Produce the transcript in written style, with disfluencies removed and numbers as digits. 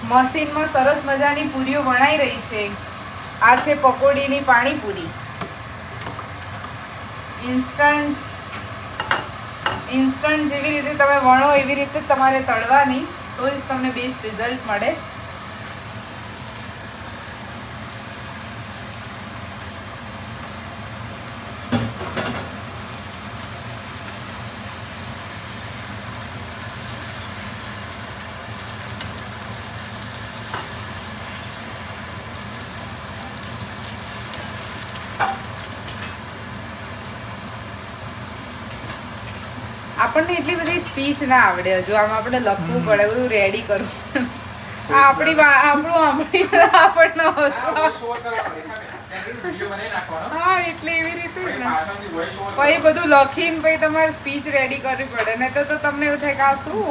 મશીનમાં સરસ મજાની પૂરીઓ વણાઈ રહી છે. આ છે પકોડીની પાણીપુરી. ઇન્સ્ટન્ટ જેવી રીતે તમે વણો એવી રીતે તમારે તળવાની, તો જ તમને બેસ્ટ રિઝલ્ટ મળે. આપણને એટલી બધી સ્પીચ ના આવડે હજુ. આમ આપણે લખવું પડે, બધું રેડી કરવું. આપણને હા એટલે એવી રીતે જ ને. પછી બધું લખીને પછી તમારે સ્પીચ રેડી કરવી પડે, નહીં તો તમને એવું થાય કે આ શું